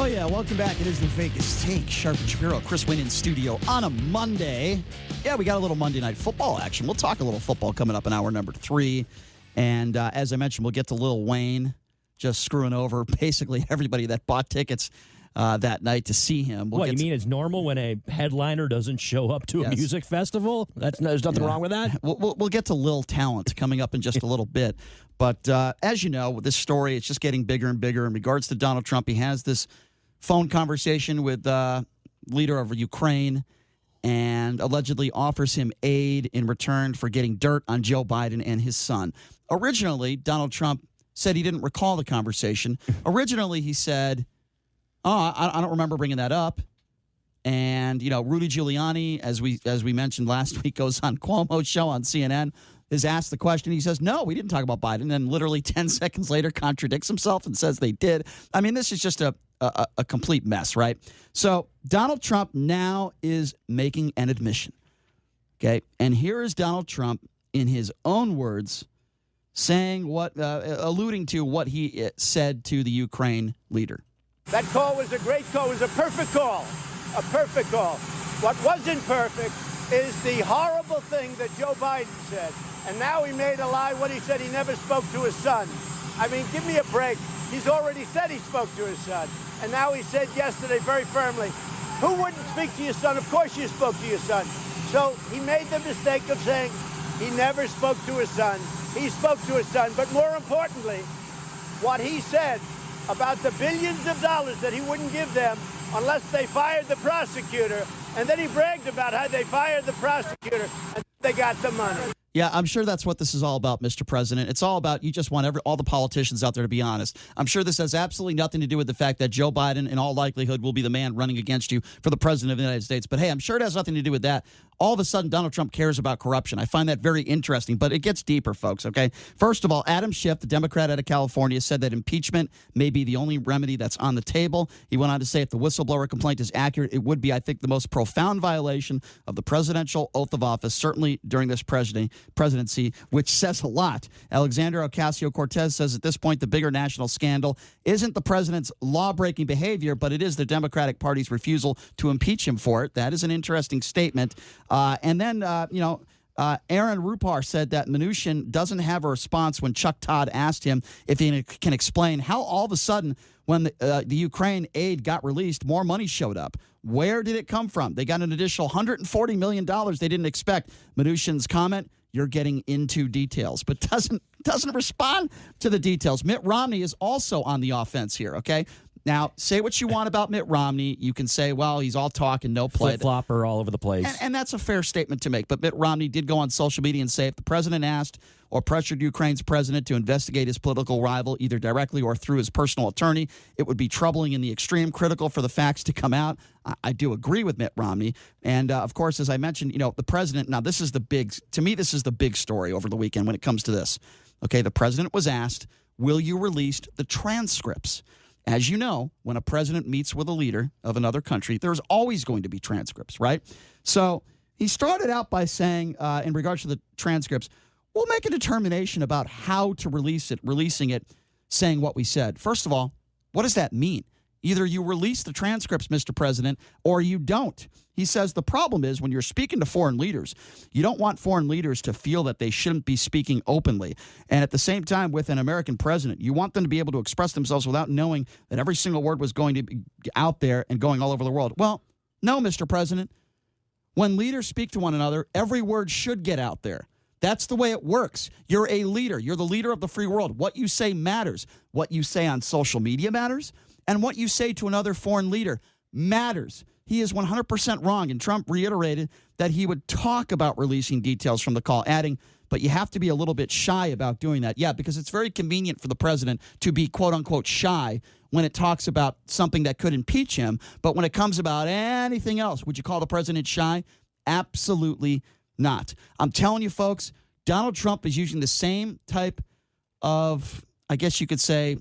Oh, yeah. Welcome back. It is the Vegas Take. Sharp and Shapiro. Chris Wynn in studio on a Monday. Yeah, we got a little Monday Night Football action. We'll talk a little football coming up in hour number 3. And as I mentioned, we'll get to Lil Wayne just screwing over basically everybody that bought tickets that night to see him. What, you mean it's normal when a headliner doesn't show up to a music festival? There's nothing wrong with that? We'll get to Lil Talent coming up in just a little bit. But as you know, with this story, it's just getting bigger and bigger. In regards to Donald Trump, he has this phone conversation with leader of Ukraine and allegedly offers him aid in return for getting dirt on Joe Biden and his son. Originally, Donald Trump said he didn't recall the conversation. Originally, he said, I don't remember bringing that up. And, you know, Rudy Giuliani, as we mentioned last week, goes on Cuomo's show on CNN, is asked the question. He says, no, we didn't talk about Biden. And then literally 10 seconds later contradicts himself and says they did. I mean, this is just a complete mess, right? So Donald Trump now is making an admission, okay? And here is Donald Trump in his own words saying alluding to what he said to the Ukraine leader. That call was a great call. It was a perfect call. A perfect call. What wasn't perfect is the horrible thing that Joe Biden said. And now he made a lie when he said he never spoke to his son. I mean, give me a break. He's already said he spoke to his son. And now he said yesterday very firmly, who wouldn't speak to your son? Of course you spoke to your son. So he made the mistake of saying he never spoke to his son. He spoke to his son. But more importantly, what he said about the billions of dollars that he wouldn't give them unless they fired the prosecutor. And then he bragged about how they fired the prosecutor and they got the money. Yeah, I'm sure that's what this is all about, Mr. President. It's all about you just want all the politicians out there to be honest. I'm sure this has absolutely nothing to do with the fact that Joe Biden, in all likelihood, will be the man running against you for the president of the United States. But, hey, I'm sure it has nothing to do with that. All of a sudden, Donald Trump cares about corruption. I find that very interesting, but it gets deeper, folks, okay? First of all, Adam Schiff, the Democrat out of California, said that impeachment may be the only remedy that's on the table. He went on to say if the whistleblower complaint is accurate, it would be, I think, the most profound violation of the presidential oath of office, certainly during this presidency, which says a lot. Alexandria Ocasio-Cortez says at this point the bigger national scandal isn't the president's law-breaking behavior, but it is the Democratic Party's refusal to impeach him for it. That is an interesting statement. And then, Aaron Rupar said that Mnuchin doesn't have a response when Chuck Todd asked him if he can explain how all of a sudden when the Ukraine aid got released, more money showed up. Where did it come from? They got an additional $140 million they didn't expect. Mnuchin's comment, you're getting into details, but doesn't respond to the details. Mitt Romney is also on the offense here, okay? Now, say what you want about Mitt Romney. You can say, well, he's all talk and no play. Flip-flopper all over the place. And that's a fair statement to make. But Mitt Romney did go on social media and say if the president asked or pressured Ukraine's president to investigate his political rival, either directly or through his personal attorney, it would be troubling in the extreme, critical for the facts to come out. I do agree with Mitt Romney. And, of course, as I mentioned, the president, now this is the big story over the weekend when it comes to this. Okay, the president was asked, will you release the transcripts? As you know, when a president meets with a leader of another country, there's always going to be transcripts, right? So he started out by saying, in regards to the transcripts, we'll make a determination about how to release it, releasing it, saying what we said. First of all, what does that mean? Either you release the transcripts, Mr. President, or you don't. He says the problem is when you're speaking to foreign leaders, you don't want foreign leaders to feel that they shouldn't be speaking openly. And at the same time, with an American president, you want them to be able to express themselves without knowing that every single word was going to be out there and going all over the world. Well, no, Mr. President. When leaders speak to one another, every word should get out there. That's the way it works. You're a leader. You're the leader of the free world. What you say matters. What you say on social media matters. And what you say to another foreign leader matters. He is 100% wrong, and Trump reiterated that he would talk about releasing details from the call, adding, but you have to be a little bit shy about doing that. Yeah, because it's very convenient for the president to be, quote-unquote, shy when it talks about something that could impeach him. But when it comes about anything else, would you call the president shy? Absolutely not. I'm telling you, folks, Donald Trump is using the same type of, I guess you could say,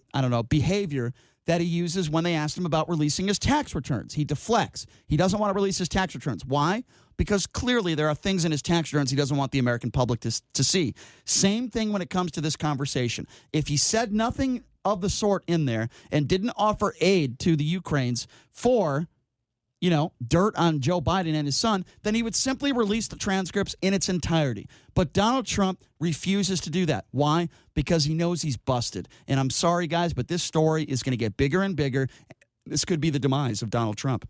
behavior that he uses when they asked him about releasing his tax returns. He deflects. He doesn't want to release his tax returns. Why? Because clearly there are things in his tax returns he doesn't want the American public to see. Same thing when it comes to this conversation. If he said nothing of the sort in there and didn't offer aid to the Ukrainians for, dirt on Joe Biden and his son, then he would simply release the transcripts in its entirety. But Donald Trump refuses to do that. Why? Because he knows he's busted. And I'm sorry, guys, but this story is going to get bigger and bigger. This could be the demise of Donald Trump.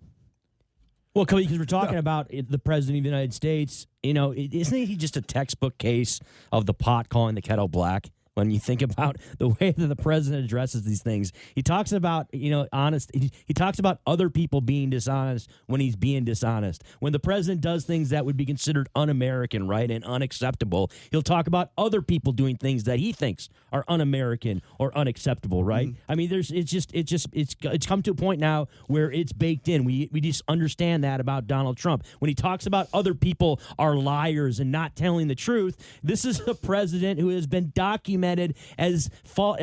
Well, because we're talking about the president of the United States, isn't he just a textbook case of the pot calling the kettle black? When you think about the way that the president addresses these things, he talks about, honest. He talks about other people being dishonest when he's being dishonest. When the president does things that would be considered un-American, right, and unacceptable, he'll talk about other people doing things that he thinks are un-American or unacceptable, right? I mean, it's come to a point now where it's baked in. We just understand that about Donald Trump. When he talks about other people are liars and not telling the truth, this is a president who has been documented as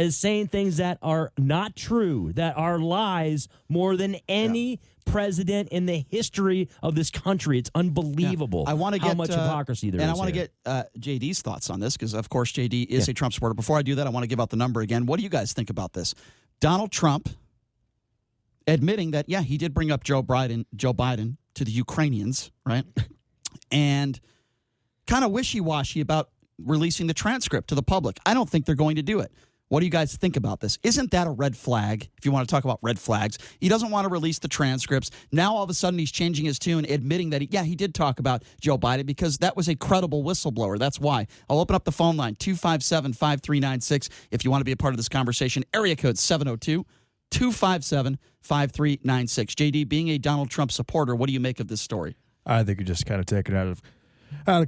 saying things that are not true, that are lies, more than any president in the history of this country. It's unbelievable. I want to get how much hypocrisy there is. And I want to get JD's thoughts on this because, of course, JD is a Trump supporter. Before I do that, I want to give out the number again. What do you guys think about this? Donald Trump admitting that, he did bring up Joe Biden to the Ukrainians, right? And kind of wishy-washy about releasing the transcript to the public. I don't think they're going to do it. What do you guys think about this? Isn't that a red flag, if you want to talk about red flags? He doesn't want to release the transcripts. Now, all of a sudden, he's changing his tune, admitting that, he did talk about Joe Biden because that was a credible whistleblower. That's why. I'll open up the phone line, 257-5396, if you want to be a part of this conversation. Area code 702-257-5396. JD, being a Donald Trump supporter, what do you make of this story? I think you just kind of take it out of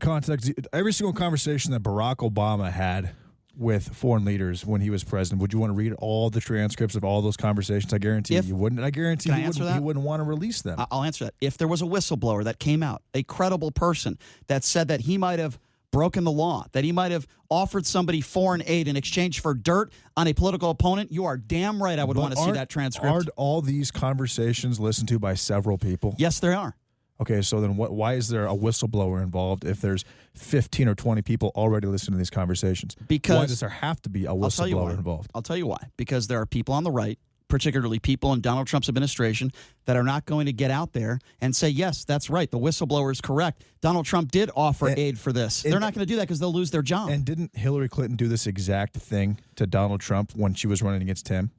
context. Every single conversation that Barack Obama had with foreign leaders when he was president, would you want to read all the transcripts of all those conversations? I guarantee you wouldn't. I guarantee he wouldn't want to release them. I'll answer that. If there was a whistleblower that came out, a credible person that said that he might have broken the law, that he might have offered somebody foreign aid in exchange for dirt on a political opponent, you are damn right I would want to see that transcript. Aren't all these conversations listened to by several people? Yes, they are. Okay, so then why is there a whistleblower involved if there's 15 or 20 people already listening to these conversations? Because why does there have to be a whistleblower involved? I'll tell you why. Because there are people on the right, particularly people in Donald Trump's administration, that are not going to get out there and say, yes, that's right, the whistleblower is correct. Donald Trump did offer aid for this. They're not going to do that because they'll lose their job. And didn't Hillary Clinton do this exact thing to Donald Trump when she was running against him?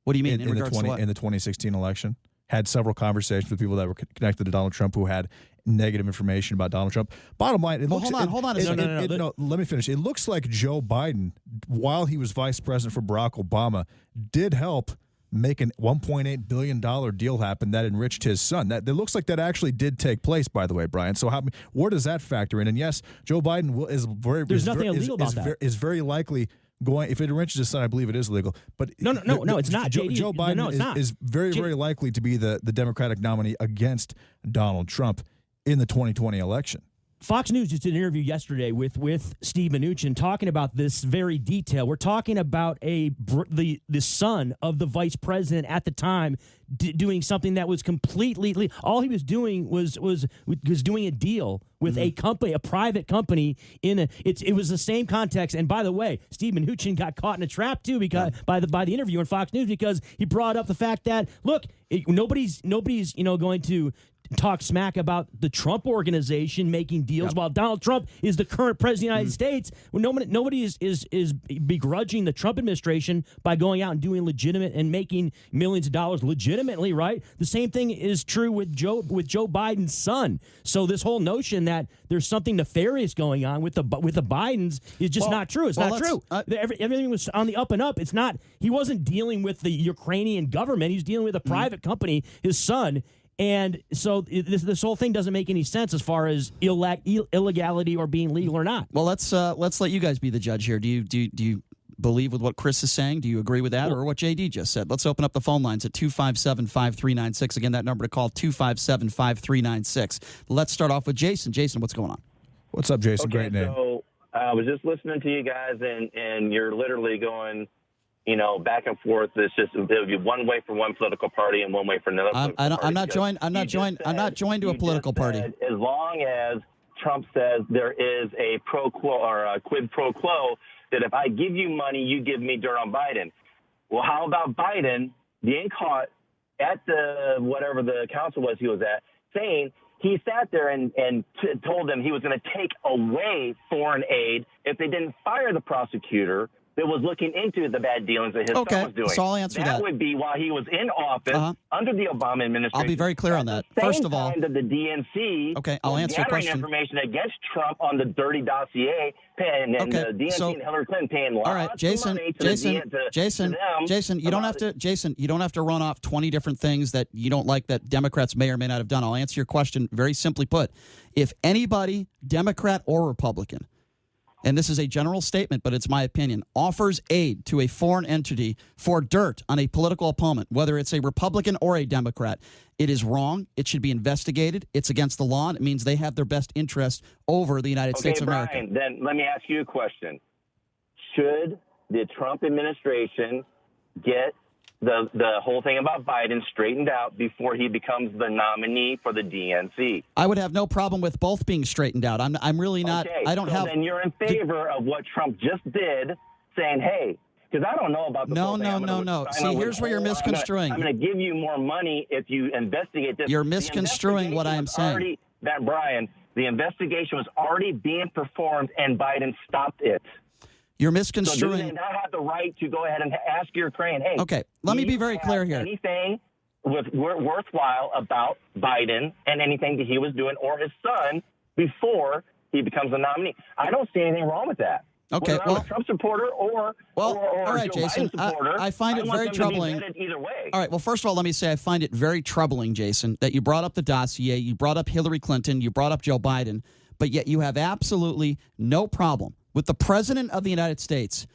What do you mean? In the 2016 election? Had several conversations with people that were connected to Donald Trump who had negative information about Donald Trump. Bottom line, hold on a second. No, let me finish. It looks like Joe Biden, while he was vice president for Barack Obama, did help make a $1.8 billion deal happen that enriched his son. It looks like that actually did take place, by the way, Brian. So where does that factor in? And yes, Joe Biden is very likely going, if it enriches his son, I believe it is legal. But no, it's not. Joe Biden is very, very likely to be the Democratic nominee against Donald Trump in the 2020 election. Fox News just did an interview yesterday with Steve Mnuchin talking about this very detail. We're talking about the son of the vice president at the time doing something that was completely all he was doing was doing a deal with a company, a private company. It was the same context. And by the way, Steve Mnuchin got caught in a trap too because by the interview on Fox News because he brought up the fact that nobody's going to talk smack about the Trump organization making deals while Donald Trump is the current president of the United States. Well, nobody is begrudging the Trump administration by going out and doing legitimate and making millions of dollars legitimately, right? The same thing is true with Joe Biden's son. So this whole notion that there's something nefarious going on with the Bidens is just not true. It's not true. Everything was on the up and up. It's not. He wasn't dealing with the Ukrainian government. He's dealing with a private company, his son. And so this whole thing doesn't make any sense as far as illegality or being legal or not. Well, let's let you guys be the judge here. Do you believe with what Chris is saying? Do you agree with that or what JD just said? Let's open up the phone lines at 257-5396. Again, that number to call, 257-5396. Let's start off with Jason. Jason, what's going on? What's up, Jason? Okay, great name. So I was just listening to you guys, and you're literally going – back and forth. It's just it would be one way for one political party and one way for another. I'm not joined to a political party. As long as Trump says there is a pro quo or a quid pro quo, that if I give you money, you give me dirt on Biden. Well, how about Biden being caught at the whatever the council was he was at, saying he sat there and told them he was going to take away foreign aid if they didn't fire the prosecutor that was looking into the bad dealings that his son was doing. So I'll answer that. That would be while he was in office under the Obama administration. I'll be very clear on that. First of all, that the DNC I'll answer your question. Information against Trump on the dirty dossier, and the DNC and Hillary Clinton paying lots of money to Jason, you don't have to run off 20 different things that you don't like that Democrats may or may not have done. I'll answer your question very simply put. If anybody, Democrat or Republican, and this is a general statement, but it's my opinion, offers aid to a foreign entity for dirt on a political opponent, whether it's a Republican or a Democrat, it is wrong. It should be investigated. It's against the law, and it means they have their best interest over the United States of America. Brian, then let me ask you a question. Should the Trump administration get the whole thing about Biden straightened out before he becomes the nominee for the DNC? I would have no problem with both being straightened out. I'm really not. Okay, I don't so have. Then you're in favor of what Trump just did, saying, "Hey." Because I don't know about the No. See, here's where you're misconstruing. I'm going to give you more money if you investigate this. You're misconstruing what I am saying. Brian, the investigation was already being performed, and Biden stopped it. You're misconstruing. So do they not have the right to go ahead and ask Ukraine, hey, okay, let me be very clear here. Anything worthwhile about Biden and anything that he was doing or his son before he becomes a nominee? I don't see anything wrong with that. Okay, whether I'm a Trump supporter or all right, Joe Jason. Biden supporter, I find it very troubling. Either way. All right. Well, first of all, let me say I find it very troubling, Jason, that you brought up the dossier, you brought up Hillary Clinton, you brought up Joe Biden, but yet you have absolutely no problem with the president of the United States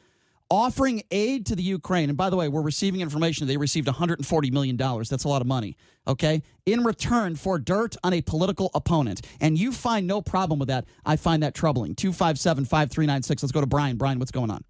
offering aid to the Ukraine. And by the way, we're receiving information they received $140 million. That's a lot of money, okay, in return for dirt on a political opponent. And you find no problem with that. I find that troubling. 257-5396. Let's go to Brian. Brian, what's going on?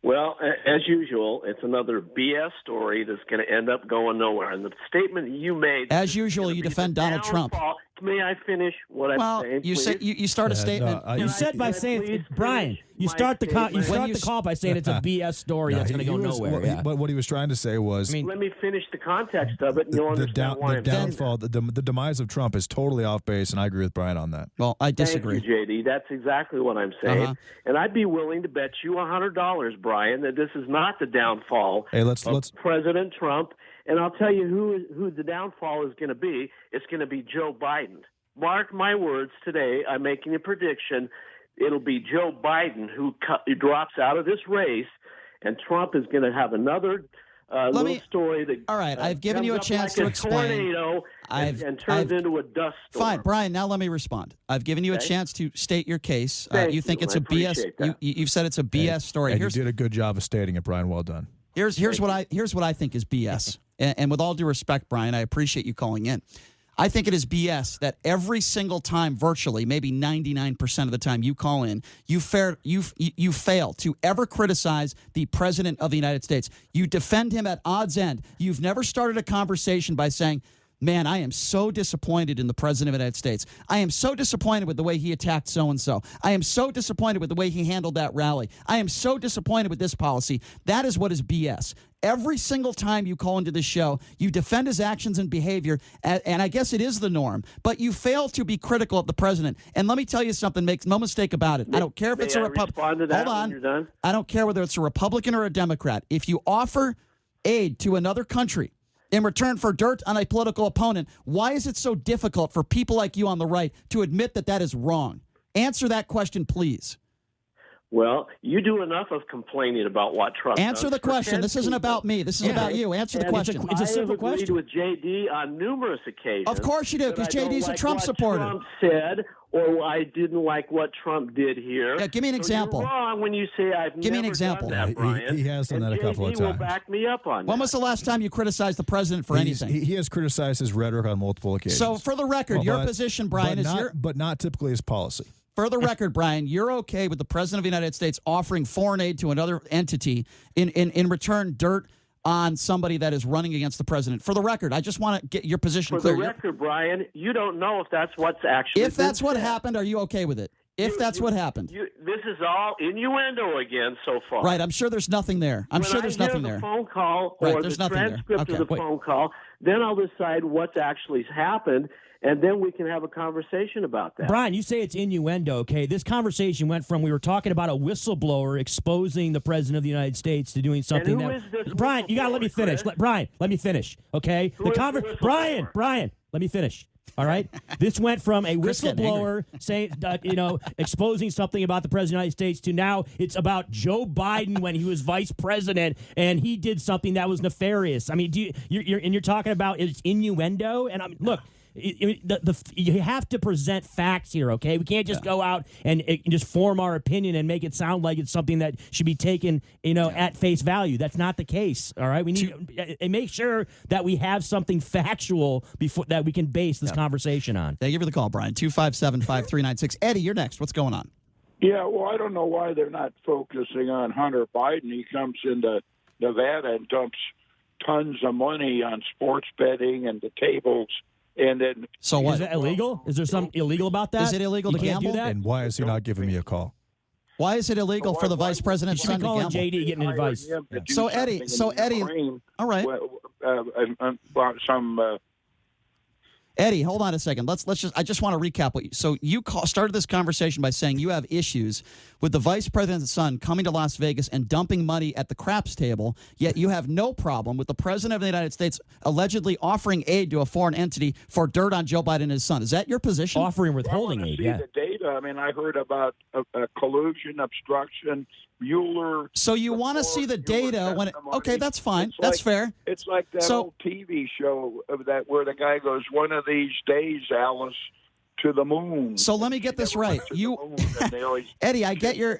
Well, as usual, it's another BS story that's going to end up going nowhere. And the statement you made... As usual, you defend Donald Trump. May I finish what I'm saying, you start a statement. You said by saying, Brian, you start the call by saying it's a BS story that's going to go nowhere. But what he was trying to say was... let me finish the context of it, and you'll understand why I'm downfall, the demise of Trump is totally off base, and I agree with Brian on that. Well, I disagree. Thank you, JD. That's exactly what I'm saying. And I'd be willing to bet you $100, Brian, that this is not the downfall of President Trump. And I'll tell you who the downfall is going to be. It's going to be Joe Biden. Mark my words today. I'm making a prediction. It'll be Joe Biden who drops out of this race, and Trump is going to have another little story that. All right, I've given you a chance to explain. Tornado and turns into a dust storm. Fine, Brian. Now let me respond. I've given you a chance to state your case. You think it's a BS. You've said it's a BS story. And you did a good job of stating it, Brian. Well done. Here's what I think is BS. And with all due respect, Brian, I appreciate you calling in. I think it is BS that every single time, virtually, maybe 99% of the time you call in, you fail to ever criticize the president of the United States. You defend him at odds end. You've never started a conversation by saying, man, I am so disappointed in the president of the United States. I am so disappointed with the way he attacked so-and-so. I am so disappointed with the way he handled that rally. I am so disappointed with this policy. That is what is BS. Every single time you call into this show, you defend his actions and behavior, and I guess it is the norm, but you fail to be critical of the president. And let me tell you something, make no mistake about it. I don't care if it's a Republican. Hold on. I don't care whether it's a Republican or a Democrat. If you offer aid to another country in return for dirt on a political opponent, why is it so difficult for people like you on the right to admit that that is wrong? Answer that question, please. Well, you do enough of complaining about what Trump does. Answer the question. This isn't about me. This is about you. Answer the question. It's a simple question. I have agreed with JD on numerous occasions. Of course you do, because JD's a Trump supporter. Trump said, or I didn't like what Trump did here. Yeah, give me an example. You're wrong when you say I've give me an example. Done that, Brian. He has done that a couple of times. JD will back me up on that. When was the last time you criticized the president for anything? He has criticized his rhetoric on multiple occasions. So, for the record, your position, Brian, but not typically his policy. For the record, Brian, you're okay with the president of the United States offering foreign aid to another entity in return dirt on somebody that is running against the president. For the record, I just want to get your position clear. For the record, Brian, you don't know if that's what's actually If that's what happened, are you okay with it? if that's what happened. This is all innuendo again so far. Right, I'm sure there's nothing there. I'm sure there's nothing there. When I hear the phone call Right, or there's the nothing there. transcript Okay, of the wait. phone call, then I'll decide what's actually happened, and then we can have a conversation about that. Brian, you say it's innuendo, okay? This conversation went from we were talking about a whistleblower exposing the President of the United States to doing something who that... is this Brian, you got to let me finish. Chris? Brian, let me finish, okay? Who is the whistleblower? Brian, let me finish. All right. This went from a Chris getting whistleblower saying, exposing something about the President of the United States to now it's about Joe Biden when he was vice president and he did something that was nefarious. I mean, you're talking about it's innuendo, and look. You have to present facts here, okay? We can't just go out and just form our opinion and make it sound like it's something that should be taken, at face value. That's not the case, all right? We need to make sure that we have something factual before that we can base this conversation on. Thank you for the call, Brian. 257-5396. Eddie, you're next. What's going on? Yeah, well, I don't know why they're not focusing on Hunter Biden. He comes into Nevada and dumps tons of money on sports betting and the tables. And then, so what? Is that illegal? Is there something illegal about that? Is it illegal to gamble? Do that? And why is he not giving me a call? Why is it illegal for the vice president's son to gamble? JD getting advice. So Eddie, all right. Eddie, hold on a second. I just want to recap what you started this conversation by saying you have issues with the vice president's son coming to Las Vegas and dumping money at the craps table, yet you have no problem with the president of the United States allegedly offering aid to a foreign entity for dirt on Joe Biden and his son. Is that your position? Offering withholding aid, the data. I mean, I heard about collusion, obstruction, Mueller. So you want to see the data when okay, that's fine. That's fair. It's like that old TV show where the guy goes, one of these days, Alice, to the moon. So let me get this right. Eddie, I get your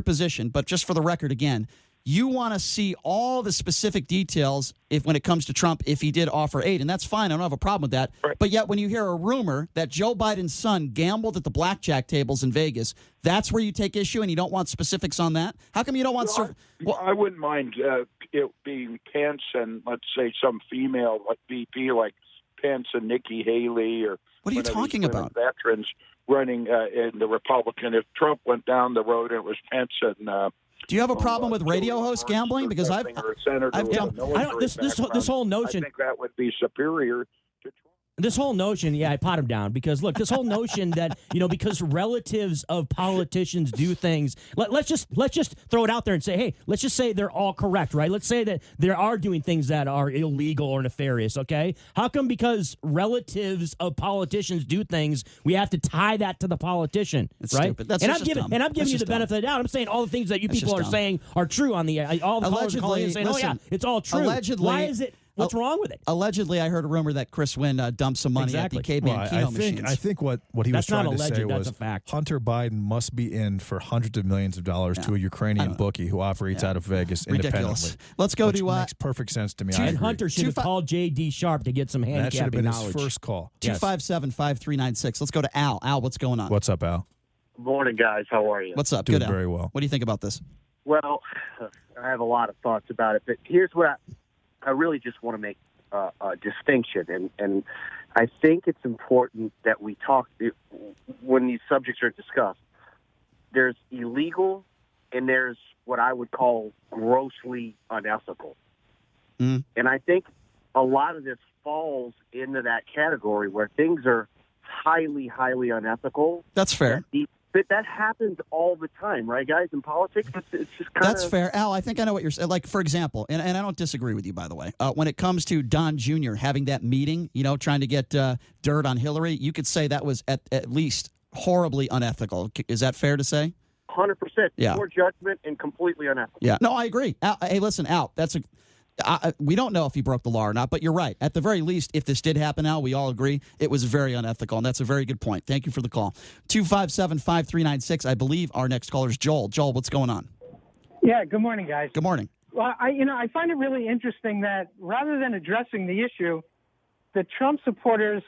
position, but just for the record again, you want to see all the specific details when it comes to Trump if he did offer aid, and that's fine. I don't have a problem with that. Right. But yet when you hear a rumor that Joe Biden's son gambled at the blackjack tables in Vegas, that's where you take issue and you don't want specifics on that? How come you don't want... I wouldn't mind it being Pence and, let's say, some female like VP like Pence and Nikki Haley or... What are you talking about? Veterans running in the Republican. If Trump went down the road and it was Pence and... do you have a problem with radio hosts gambling? Because I've done this whole notion. I think that would be superior to Trump. This whole notion, I pot him down because look, this whole notion that because relatives of politicians do things. Let's just throw it out there and say, hey, let's just say they're all correct, right? Let's say that they are doing things that are illegal or nefarious. Okay, how come because relatives of politicians do things, we have to tie that to the politician? It's right? stupid. That's and just I'm giving dumb. and I'm giving That's you the just dumb. benefit of the doubt. I'm saying all the things that you That's people just are dumb. saying are true on the all the callers are calling and saying, listen, it's all true. Allegedly, why is it? What's wrong with it? Allegedly, I heard a rumor that Chris Wynn dumped some money at the caveman Keno machines. I think what he was That's trying not to alleged, say that's was a fact. Hunter Biden must be in for hundreds of millions of dollars to a Ukrainian bookie who operates out of Vegas Ridiculous. independently. Let's go which to makes perfect sense to me. I And agree. Hunter should have called J.D. Sharp to get some That should have handicapping been knowledge. his first call. 257-5396. Let's go to Al. Al, what's going on? What's up, Al? Morning, guys. How are you? What's up? Doing Good, Al. very well. What do you think about this? Well, I have a lot of thoughts about it, but here's what I really just want to make a distinction, and I think it's important that we talk when these subjects are discussed. There's illegal, and there's what I would call grossly unethical. Mm. And I think a lot of this falls into that category where things are highly, highly unethical. That's fair. But that happens all the time, right, guys? In politics, it's just kind of... That's fair. Al, I think I know what you're saying. Like, for example, and I don't disagree with you, by the way, when it comes to Don Jr. having that meeting, trying to get dirt on Hillary, you could say that was at least horribly unethical. Is that fair to say? 100%. Yeah. Poor judgment and completely unethical. Yeah. No, I agree. Al, hey, listen, Al, we don't know if he broke the law or not, but you're right. At the very least, if this did happen, Al, we all agree it was very unethical, and that's a very good point. Thank you for the call. 257-5396. I believe our next caller is Joel. Joel, what's going on? Yeah, good morning, guys. Good morning. Well, I find it really interesting that rather than addressing the issue, the Trump supporters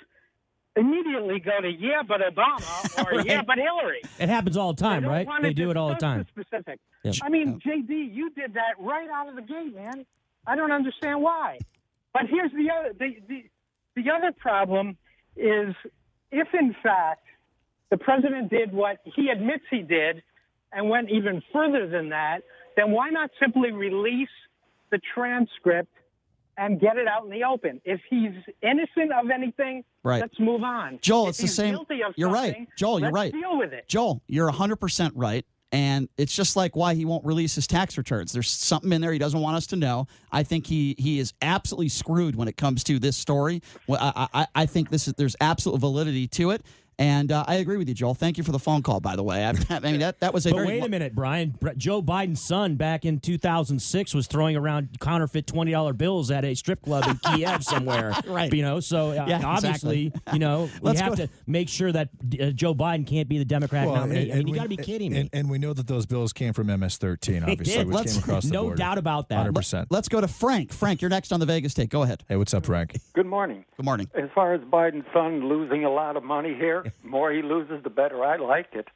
immediately go to yeah, but Obama or Right. yeah, but Hillary. It happens all the time, right? They do it all the time. Specific. Yeah. I mean, JD, you did that right out of the gate, man. I don't understand why. But here's the other problem is if in fact the president did what he admits he did and went even further than that, then why not simply release the transcript and get it out in the open? If he's innocent of anything, right, let's move on. Joel, if it's the he's same. Guilty of You're something, right. Joel, you're let's right. deal with it. Joel, you're 100% right. And it's just like why he won't release his tax returns. There's something in there he doesn't want us to know. I think he is absolutely screwed when it comes to this story. Well, I think there's absolute validity to it. And I agree with you, Joel. Thank you for the phone call, by the way. I mean, that was a But wait a minute, Brian. Joe Biden's son back in 2006 was throwing around counterfeit $20 bills at a strip club in Kiev somewhere. Right. So obviously, exactly. We have to make sure that Joe Biden can't be the Democratic nominee. You got to be kidding me. And we know that those bills came from MS-13, obviously, which came across the border. No doubt about that. 100%. Let's go to Frank. Frank, you're next on the Vegas Take. Go ahead. Hey, what's up, Frank? Good morning. Good morning. As far as Biden's son losing a lot of money here, the more he loses, the better. I like it.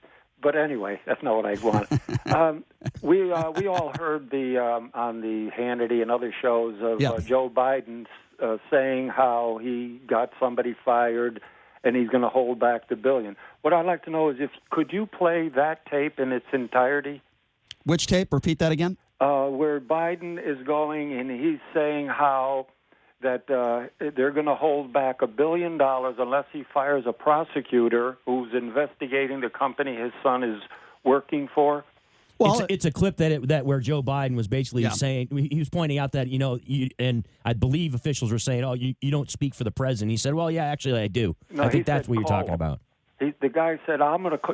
But anyway, that's not what I want. We all heard on the Hannity and other shows of Joe Biden saying how he got somebody fired and he's going to hold back the $1 billion. What I'd like to know is could you play that tape in its entirety? Which tape? Repeat that again. Where Biden is going and he's saying how that they're going to hold back $1 billion unless he fires a prosecutor who's investigating the company his son is working for. Well, it's a clip that where Joe Biden was basically saying, he was pointing out that, and I believe officials were saying, oh, you don't speak for the president. He said, well, yeah, actually I do. No, I think that's what you're talking about. The guy said,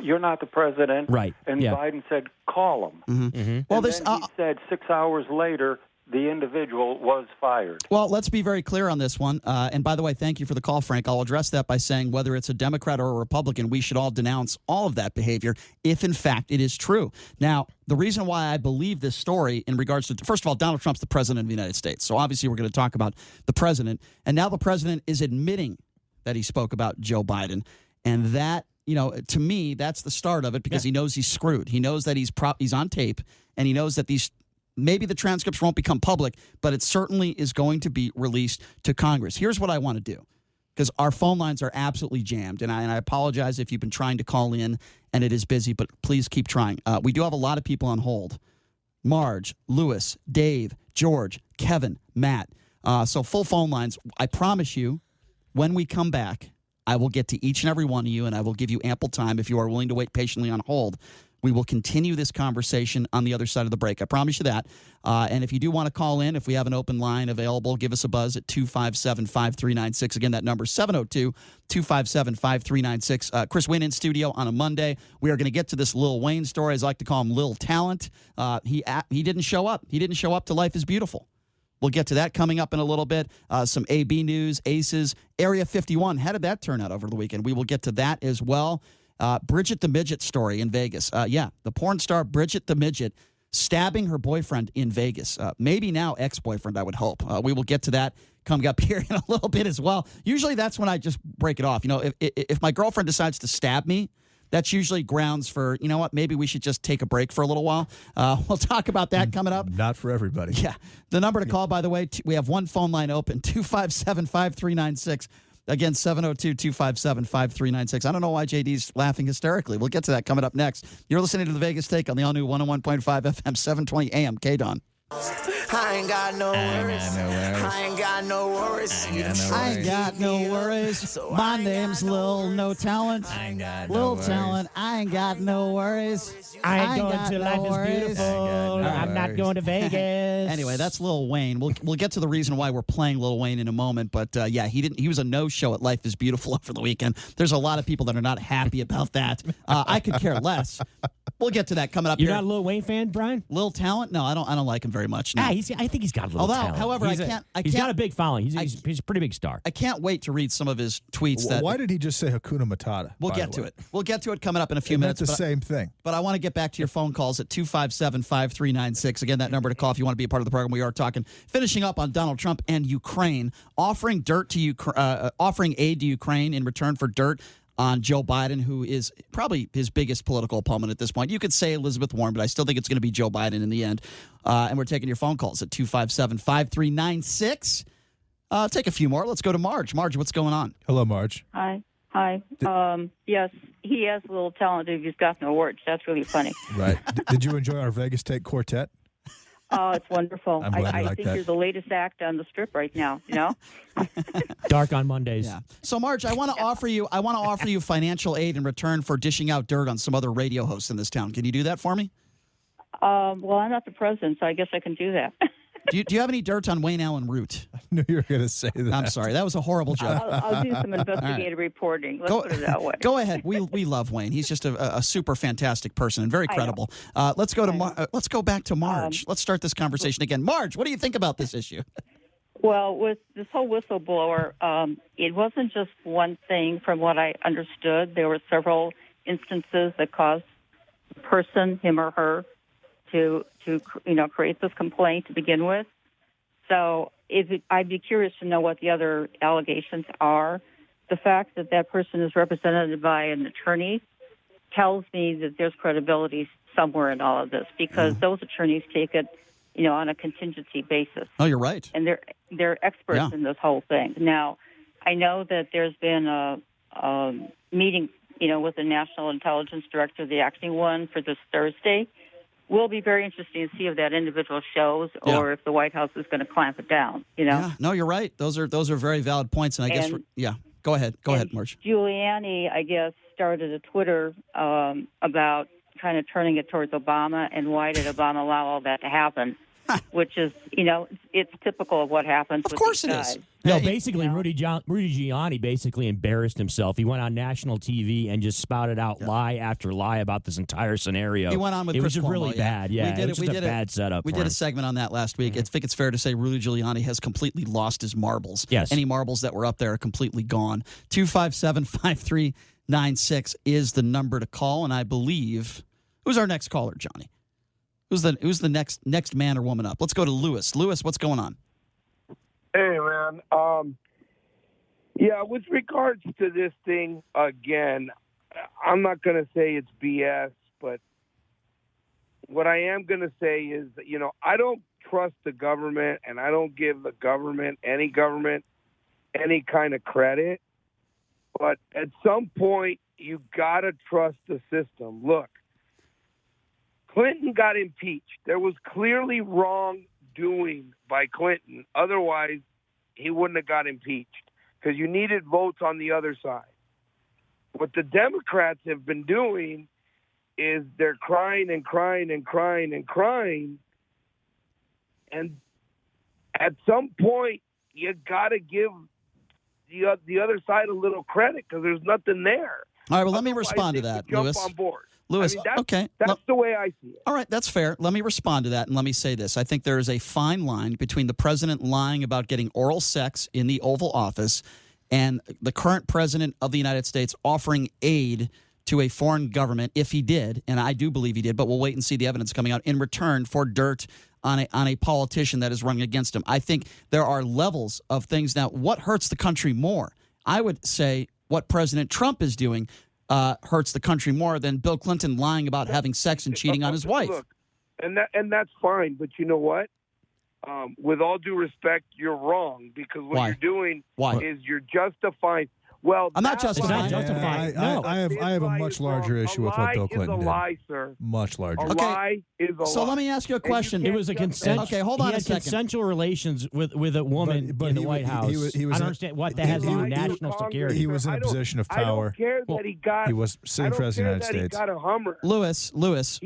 you're not the president. Right. And Biden said, call him. Mm-hmm. Mm-hmm. Well, then he said 6 hours later, the individual was fired. Well, let's be very clear on this one. And by the way, thank you for the call, Frank. I'll address that by saying whether it's a Democrat or a Republican, we should all denounce all of that behavior if, in fact, it is true. Now, the reason why I believe this story in regards to, first of all, Donald Trump's the president of the United States. So obviously we're going to talk about the president. And now the president is admitting that he spoke about Joe Biden. And that, to me, that's the start of it because he knows he's screwed. He knows that he's on tape, and he knows that maybe the transcripts won't become public, but it certainly is going to be released to Congress. Here's what I want to do, because our phone lines are absolutely jammed, and I apologize if you've been trying to call in and it is busy, but please keep trying. We do have a lot of people on hold. Marge, Lewis, Dave, George, Kevin, Matt. So full phone lines. I promise you, when we come back, I will get to each and every one of you, and I will give you ample time if you are willing to wait patiently on hold. We will continue this conversation on the other side of the break. I promise you that. And if you do want to call in, if we have an open line available, give us a buzz at 257-5396. Again, that number is 702-257-5396. Chris Wynn in studio on a Monday. We are going to get to this Lil Wayne story. As I like to call him, Lil Talent. He didn't show up. He didn't show up to Life is Beautiful. We'll get to that coming up in a little bit. Some AB news, Aces, Area 51. How did that turn out over the weekend? We will get to that as well. Bridget the Midget story in Vegas. The porn star Bridget the Midget stabbing her boyfriend in Vegas. Maybe now ex-boyfriend, I would hope. We will get to that coming up here in a little bit as well. Usually that's when I just break it off. If my girlfriend decides to stab me, that's usually grounds for, maybe we should just take a break for a little while. We'll talk about that coming up. Not for everybody. Yeah. The number to call, by the way, we have one phone line open, 257-5396. Again, 702-257-5396. I don't know why JD's laughing hysterically. We'll get to that coming up next. You're listening to the Vegas Take on the all-new 101.5 FM, 720 AM, KDON. I ain't got no worries. I ain't got no worries. I ain't got no worries. My name's Lil No Talent. Lil Talent. I ain't got no worries. I ain't going to Life is Beautiful. I'm not going to Vegas. Anyway, that's Lil Wayne. We'll get to the reason why we're playing Lil Wayne in a moment. But he was a no-show at Life is Beautiful over the weekend. There's a lot of people that are not happy about that. I could care less. We'll get to that coming up. You're not a Lil Wayne fan, Brian? Lil Talent? No, I don't like him very much. No. I think he's got a little talent. However, he's got a big following. He's a pretty big star. I can't wait to read some of his tweets. Why did he just say Hakuna Matata? We'll get to it. We'll get to it coming up in a few minutes. That's the same thing. But I want to get back to your phone calls at 257-5396. Again, that number to call if you want to be a part of the program. We are finishing up on Donald Trump and Ukraine, offering aid to Ukraine in return for dirt on Joe Biden, who is probably his biggest political opponent at this point. You could say Elizabeth Warren, but I still think it's going to be Joe Biden in the end. And we're taking your phone calls at 257-5396. Take a few more. Let's go to Marge. Marge, what's going on? Hello, Marge. Hi. Hi. Yes, he has a little talent if he's got no words. That's really funny. Right. Did you enjoy our Vegas Take Quartet? Oh, it's wonderful. I'm glad you I like think that. you're the latest act on the strip right now. You know. Dark on Mondays. Yeah. So, Marge, I want to offer you financial aid in return for dishing out dirt on some other radio hosts in this town. Can you do that for me? Well, I'm not the president, so I guess I can do that. Do you have any dirt on Wayne Allen Root? I knew you were going to say that. I'm sorry. That was a horrible joke. I'll do some investigative reporting. Let's put it that way. Go ahead. We love Wayne. He's just a super fantastic person and very credible. Let's go to let's go back to Marge. Let's start this conversation again. Marge, what do you think about this issue? Well, with this whole whistleblower, it wasn't just one thing. From what I understood, there were several instances that caused the person, him or her, to create this complaint to begin with. So I'd be curious to know what the other allegations are. The fact that that person is represented by an attorney tells me that there's credibility somewhere in all of this, because those attorneys take it, on a contingency basis. Oh, you're right. And they're experts in this whole thing. Now, I know that there's been a meeting, with the National Intelligence Director, the acting one, for this Thursday. Will be very interesting to see if that individual shows or if the White House is going to clamp it down. Yeah, no, you're right. Those are very valid points, and I guess go ahead, Marge. Giuliani, I guess, started a Twitter about kind of turning it towards Obama, and why did Obama allow all that to happen? Which is, it's typical of what happens. Of course it is. No, basically, Rudy Giuliani basically embarrassed himself. He went on national TV and just spouted out lie after lie about this entire scenario. He went on with it Chris was Cuomo, really bad. Yeah, it was just a bad setup. We did a segment on that last week. I think it's fair to say Rudy Giuliani has completely lost his marbles. Yes. Any marbles that were up there are completely gone. 257-5396 is the number to call, and I believe who's our next caller, Johnny? Who's the next man or woman up? Let's go to Lewis. Lewis, what's going on? Hey, man. With regards to this thing, again, I'm not going to say it's BS, but what I am going to say is, I don't trust the government, and I don't give the government, any kind of credit. But at some point, you got to trust the system. Look, Clinton got impeached. There was clearly wrongdoing by Clinton. Otherwise, he wouldn't have got impeached, because you needed votes on the other side. What the Democrats have been doing is they're crying and crying and crying and crying. And at some point, you got to give the other side a little credit, because there's nothing there. All right, well, let me respond to that, Lewis. Jump on board. Lewis, okay. That's the way I see it. All right, that's fair. Let me respond to that, and let me say this. I think there is a fine line between the president lying about getting oral sex in the Oval Office and the current president of the United States offering aid to a foreign government, if he did, and I do believe he did, but we'll wait and see the evidence coming out, in return for dirt on a politician that is running against him. I think there are levels of things. Now, what hurts the country more? I would say what President Trump is doing hurts the country more than Bill Clinton lying about having sex and cheating on his wife. Look, and that's fine, but you know what? With all due respect, you're wrong, because what you're doing is you're justifying. Well, I'm not justifying. No. I have a much larger issue with what Bill Clinton did. A lie, sir. Much larger. A lie is a lie. So let me ask you a question. It was a consent. Okay, hold on a second. Consensual relations with a woman in the White House. He was I don't understand what that has to do with national security. He was in a position of power. I don't care that he got. He was sitting president of the United States. He got a Hummer. Lewis.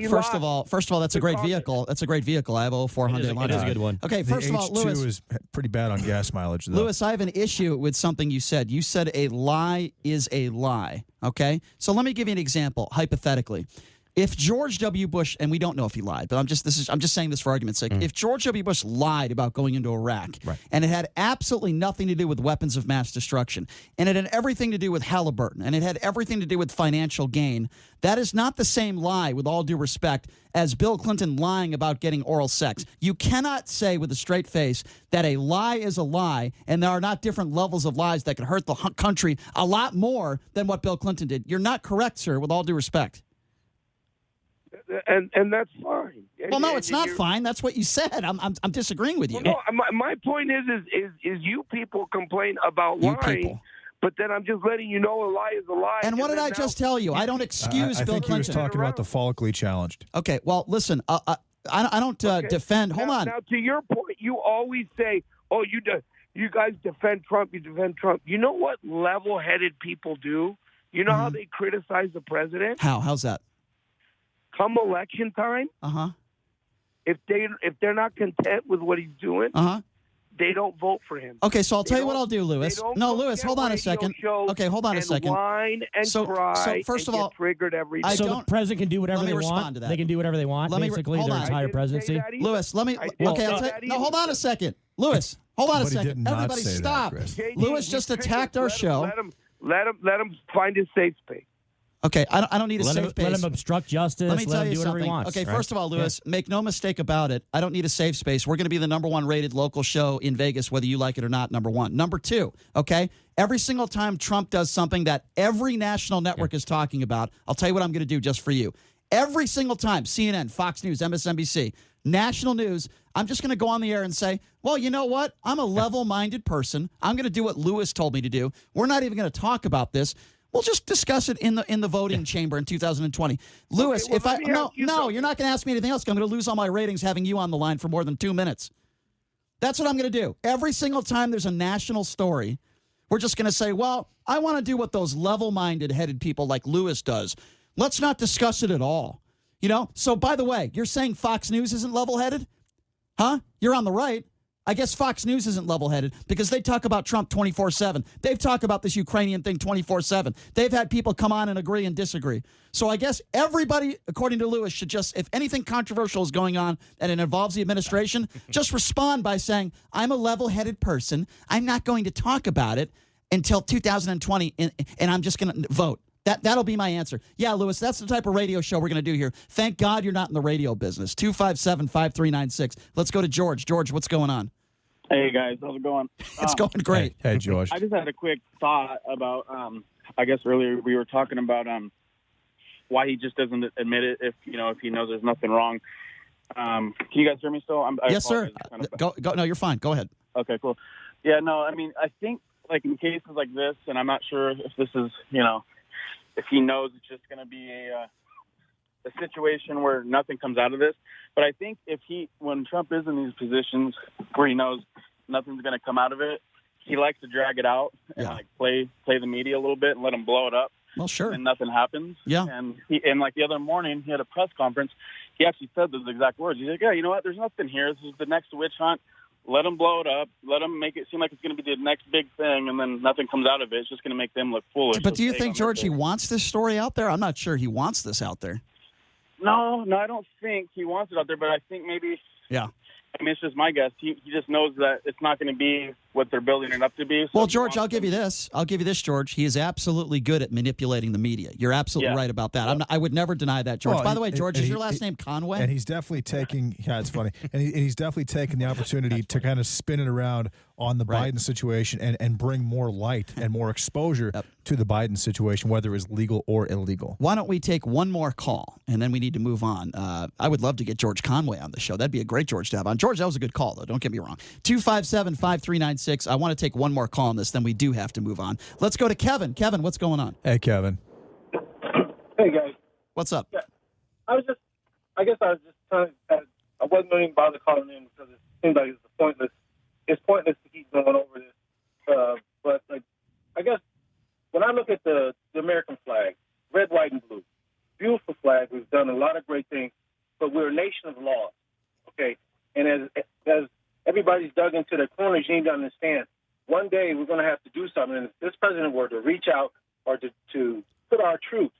First of all, that's a great vehicle. That's a great vehicle. I have a 0400. It is a good one. Okay, first of all, Lewis. The H2 is pretty bad on gas mileage, though. Lewis, I have an issue with something you said. You said a lie is a lie, okay? So let me give you an example, hypothetically. If George W. Bush, and we don't know if he lied, but I'm just saying this for argument's sake. If George W. Bush lied about going into Iraq, and it had absolutely nothing to do with weapons of mass destruction, and it had everything to do with Halliburton, and it had everything to do with financial gain, that is not the same lie, with all due respect, as Bill Clinton lying about getting oral sex. You cannot say with a straight face that a lie is a lie, and there are not different levels of lies that can hurt the country a lot more than what Bill Clinton did. You're not correct, sir, with all due respect. And that's fine. Well, no, it's not fine. That's what you said. I'm disagreeing with you. Well, no, my point is you people complain about lying, But then I'm just letting you know a lie is a lie. And what did I just tell you? I don't excuse I Bill think he was Clinton. talking about the follically challenged. Okay, well, listen, I don't defend. Hold on. Now, to your point, you always say, "Oh, you guys defend Trump. You defend Trump." You know what level-headed people do? You know how they criticize the president? How's that? Come election time, if they're not content with what he's doing, they don't vote for him. Okay, so I'll tell you what I'll do, Lewis. No, Lewis, hold on a second. Okay, hold on a second. Whine and cry. So first of all, triggered every day. So the president can do whatever they want. To that. They can do whatever they want. Basically, their entire presidency. Lewis, let me. No, hold on a second, Lewis. Hold on a second. Everybody, stop. Lewis just attacked our show. Let him find his safe space. Okay, I don't need a safe space. Let him obstruct justice. Let me tell you do whatever something. he wants. Okay, first of all, Lewis, make no mistake about it. I don't need a safe space. We're going to be the #1 rated local show in Vegas, whether you like it or not, #1. Number 2, okay, every single time Trump does something that every national network is talking about, I'll tell you what I'm going to do just for you. Every single time, CNN, Fox News, MSNBC, national news, I'm just going to go on the air and say, well, you know what? I'm a level-minded person. I'm going to do what Lewis told me to do. We're not even going to talk about this. We'll just discuss it in the voting chamber in 2020. Lewis, okay, well, you're not going to ask me anything else. I'm going to lose all my ratings having you on the line for more than 2 minutes. That's what I'm going to do. Every single time there's a national story, we're just going to say, well, I want to do what those level-minded headed people like Lewis does. Let's not discuss it at all. You know? So, by the way, you're saying Fox News isn't level-headed? Huh? You're on the right. I guess Fox News isn't level-headed because they talk about Trump 24/7. They've talked about this Ukrainian thing 24/7. They've had people come on and agree and disagree. So I guess everybody, according to Lewis, should just, if anything controversial is going on and it involves the administration, just respond by saying, I'm a level-headed person. I'm not going to talk about it until 2020, and I'm just going to vote. That'll be my answer. Yeah, Lewis, that's the type of radio show we're going to do here. Thank God you're not in the radio business. 257-5396. Let's go to George. George, what's going on? Hey, guys. How's it going? It's going great. Hey, George. I just had a quick thought about, I guess earlier we were talking about why he just doesn't admit it if he knows there's nothing wrong. Can you guys hear me still? Yes, sir. Go. No, you're fine. Go ahead. Okay, cool. Yeah, no, I mean, I think, like, in cases like this, and I'm not sure if this is, if he knows it's just going to be a situation where nothing comes out of this. But I think when Trump is in these positions where he knows nothing's going to come out of it, he likes to drag it out and play the media a little bit and let him blow it up. Well, sure. And nothing happens. Yeah. And like the other morning, he had a press conference. He actually said those exact words. He's like, yeah, you know what? There's nothing here. This is the next witch hunt. Let them blow it up. Let them make it seem like it's going to be the next big thing, and then nothing comes out of it. It's just going to make them look foolish. But do you think, George, he wants this story out there? I'm not sure he wants this out there. No, I don't think he wants it out there, but I think maybe... Yeah. I mean, it's just my guess. He just knows that it's not going to be what they're building it up to be. So well, George, I'll give you this, George. He is absolutely good at manipulating the media. You're absolutely right about that. I would never deny that, George. Well, by the way, George, is your last name Conway? And he's definitely taking, it's funny, and he's definitely taking the opportunity to kind of spin it around on the Biden situation and bring more light and more exposure to the Biden situation, whether it's legal or illegal. Why don't we take one more call, and then we need to move on. I would love to get George Conway on the show. That'd be a great George to have on. George, that was a good call, though. Don't get me wrong. 257-5396. I want to take one more call on this, then we do have to move on. Let's go to Kevin. Kevin, what's going on? Hey, Kevin. Hey, guys. What's up? Yeah. I was just trying to, I wasn't even bother calling in because it seems like it's pointless to keep going over this. But I guess when I look at the American flag, red, white, and blue, beautiful flag. We've done a lot of great things, but we're a nation of laws, okay? And as everybody's dug into their corners, you need to understand, one day we're going to have to do something. And if this president were to reach out or to put our troops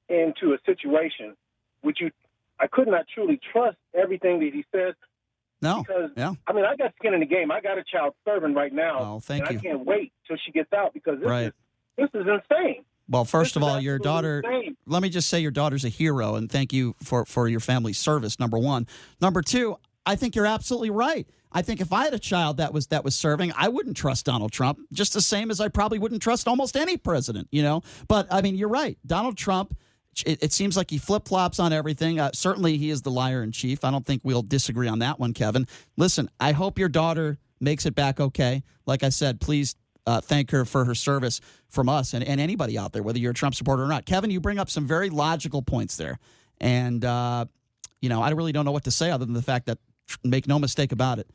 into a situation, I could not truly trust everything that he says. No. Because, I mean, I got skin in the game. I got a child serving right now. Oh, thank you. I can't wait till she gets out because this is insane. Well, first of all, your daughter, let me just say your daughter's a hero, and thank you for your family's service, number one. Number two, I think you're absolutely right. I think if I had a child that was serving, I wouldn't trust Donald Trump, just the same as I probably wouldn't trust almost any president, But, I mean, you're right. Donald Trump, it seems like he flip-flops on everything. Certainly, he is the liar in chief. I don't think we'll disagree on that one, Kevin. Listen, I hope your daughter makes it back okay. Like I said, please thank her for her service from us and anybody out there, whether you're a Trump supporter or not. Kevin, you bring up some very logical points there. And, I really don't know what to say other than the fact that, make no mistake about it,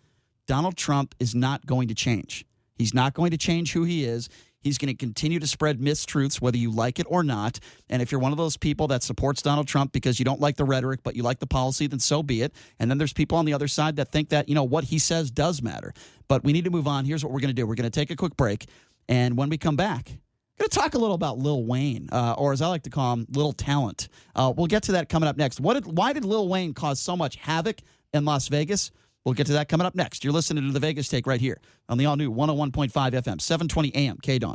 Donald Trump is not going to change. He's not going to change who he is. He's going to continue to spread mistruths, whether you like it or not. And if you're one of those people that supports Donald Trump because you don't like the rhetoric, but you like the policy, then so be it. And then there's people on the other side that think that, what he says does matter. But we need to move on. Here's what we're going to do. We're going to take a quick break. And when we come back, we're going to talk a little about Lil Wayne, or as I like to call him, Little Talent. We'll get to that coming up next. Why did Lil Wayne cause so much havoc in Las Vegas? We'll get to that coming up next. You're listening to The Vegas Take right here on the all-new 101.5 FM, 720 AM, KDAWN.